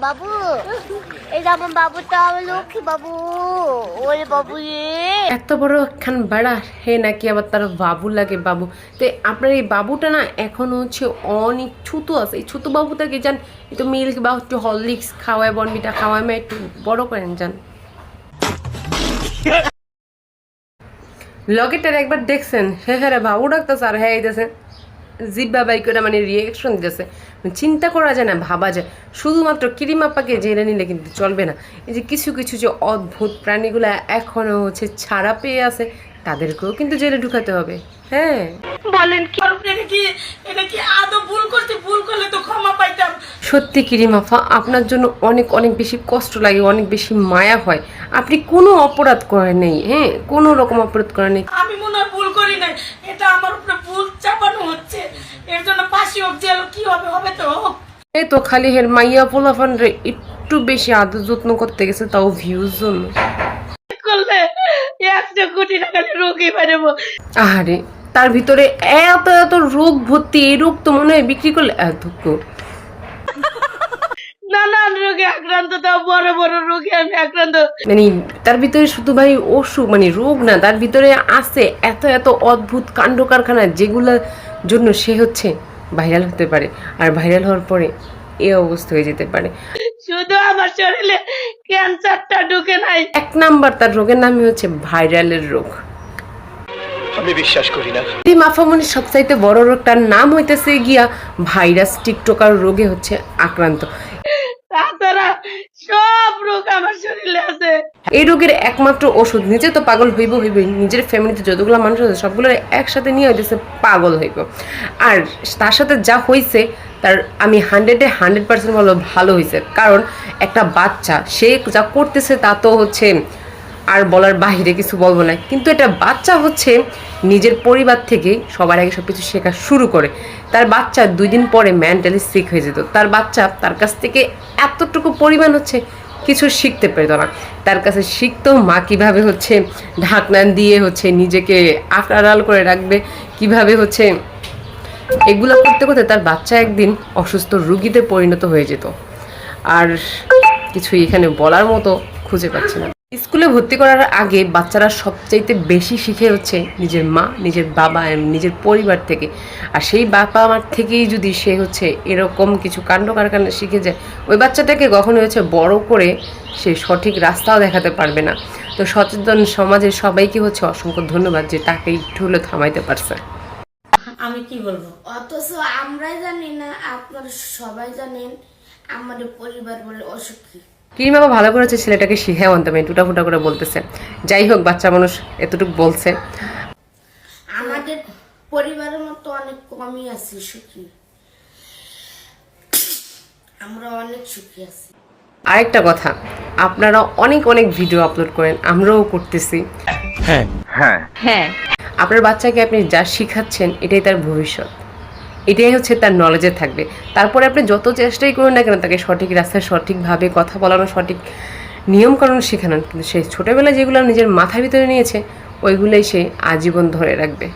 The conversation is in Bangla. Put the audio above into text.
বাবু এই যে আমার বাবুটা আমার লক্ষ্মী বাবু। ওরে বাবু এত বড় একখান বেড়া হে নাকি আবার তার বাবু লাগে বাবু। তো আপনার এই বাবুটা না এখনো হচ্ছে অনেক ছোট আছে। এই ছোট বাবুটাকে যান একটু মিল্ক বা একটু হরলিক্স খাওয়ায়, বনবিটা খাওয়ায়, একটু বড় করেন যান। লগেটার একবার দেখছেন হ্যাঁ হ্যাঁ বাবু ডাকতেছে আর হ্যাঁ এইতেছে জিব্বা বাই করে মানে রিয়েকশন দিতেছে। চিন্তা করা যায় না, ভাবা যায়। শুধুমাত্র কিরিমাপ্পাকে জেনে নিলে কিন্তু চলবে না। এই যে কিছু কিছু যে অদ্ভুত প্রাণীগুলো এখনো হচ্ছে ছাড়া পেয়ে আছে, তাদেরকেও কিন্তু জেলে ঢুকাতে হবে। হ্যাঁ বলেন কি এটা কি আদৌ ভুল করতে? ভুল করলে তো ক্ষমা পাইতাম। সত্যি কিরিমাফা, আপনার জন্য অনেক অনেক বেশি কষ্ট লাগে, অনেক বেশি মায়া হয়। আপনি কোনো অপরাধ করেন নেই, হ্যাঁ কোনো রকম অপরাধ করেন নেই। আমি মনে হয় ভুল করি নাই, এটা আমার উপরে ভুল চাপানো হচ্ছে। এর জন্য ফাঁসি হোক, জেল কি হবে হবে তো হোক। এই তো খালি হের মাইয়া পোলাফান রে একটু বেশি আদর যত্ন করতে গেছে, তাও ভিউজ জন্য। করলে 100 কোটি টাকা রোগী পারবো। আহারে তার ভিতরে এত এত রোগ ভর্তি, এই রোগ তো মনে হয় বিক্রি করলে এত নানান রোগে আক্রান্ত, তাও বড় বড় রোগে আমি আক্রান্ত। মানে তার ভিতরে শুধু ভাই অসুখ মানে রোগ না, তার ভিতরে আছে এত এত অদ্ভুত কাণ্ড কারখানা, যেগুলোর জন্য সে হচ্ছে ভাইরাল হতে পারে। আর ভাইরাল হওয়ার পরে এই অবস্থা হয়ে যেতে পারে। শুধু আমার শরীরে ক্যান্সারটা ঢুকে নাই। 1 নাম্বার তার রোগের নামই হচ্ছে ভাইরালের রোগ। আমি বিশ্বাস করি না। এই মাফামনির সবচাইতে বড় রোগটার নাম হইতেছে গিয়া ভাইরাস টিকটকার রোগে হচ্ছে আক্রান্ত। তাছাড়া সব রোগ আমার শরীরে আছে। এই রোগের একমাত্র ওষুধ, নিজে তো পাগল হইব, নিজের ফ্যামিলিতে যতগুলো মানুষ আছে সবগুলো একসাথে নিয়ে হইতেছে পাগল হইব। আর তার সাথে যা হয়েছে তার আমি 100% বলবো ভালো হয়েছে। কারণ একটা বাচ্চা সে যা করতেছে তা তো হচ্ছে আর বলার বাহিরে কিছু বলবো না। কিন্তু এটা বাচ্চা হচ্ছে নিজের পরিবার থেকে সবার আগে সব কিছু শেখা শুরু করে। তার বাচ্চা 2 দিন পরে মেন্টালি সিক হয়ে যেত। তার বাচ্চা তার কাছ থেকে এতটুকু পরিমাণ হচ্ছে কিছু শিখতে পেত না। তার কাছে শিখতো মা কীভাবে হচ্ছে ঢাকনা দিয়ে হচ্ছে নিজেকে আড়াল করে রাখবে, কিভাবে হচ্ছে এগুলো করতে করতে তার বাচ্চা একদিন অসুস্থ রুগীতে পরিণত হয়ে যেত। আর কিছু এখানে বলার মতো খুঁজে পাচ্ছি না। স্কুলে ভর্তি করার আগে বাচ্চারা সবচাইতে বেশি শিখে হচ্ছে নিজের মা, নিজের বাবা, নিজের পরিবার থেকে। আর সেই বাবা মার থেকেই যদি সে হচ্ছে এরকম কিছু কাণ্ড কারখানা শিখে যায়, ওই বাচ্চাটাকে কখনো হচ্ছে বড় করে সে সঠিক রাস্তাও দেখাতে পারবে না। তো সচেতন সমাজের সবাইকে হচ্ছে অসংখ্য ধন্যবাদ যে তাকে একটু হলেও থামাইতে পারছে। আমি কি বলবো? অথচ আমরাই জানি না, আপনারা সবাই জানেন আমাদের পরিবার বলে অসুখী। কিরিমা ভালো করেছে ছেলেটাকে শিখায় আনতে, আমি টুটা ফুটা করে বলতেছে। যাই হোক, বাচ্চা মানুষ এতটুকু বলছে। আমাদের পরিবারের মতো অনেক কমই আছি সুখী, আমরা অনেক সুখী আছি। আরেকটা কথা, আপনারা অনেক অনেক ভিডিও আপলোড করেন, আমরাও করতেছি। হ্যাঁ হ্যাঁ হ্যাঁ, আপনার বাচ্চাকে আপনি যা শিখাচ্ছেন এটাই তার ভবিষ্যৎ, এটাই হচ্ছে তার নলেজে থাকবে। তারপরে আপনি যত চেষ্টাই করুন না কেন তাকে সঠিক রাস্তায় সঠিকভাবে কথা বলানো, সঠিক নিয়মকানুন শেখানোর, কিন্তু সে ছোটোবেলায় যেগুলো নিজের মাথার ভিতরে নিয়েছে ওইগুলোই সে আজীবন ধরে রাখবে।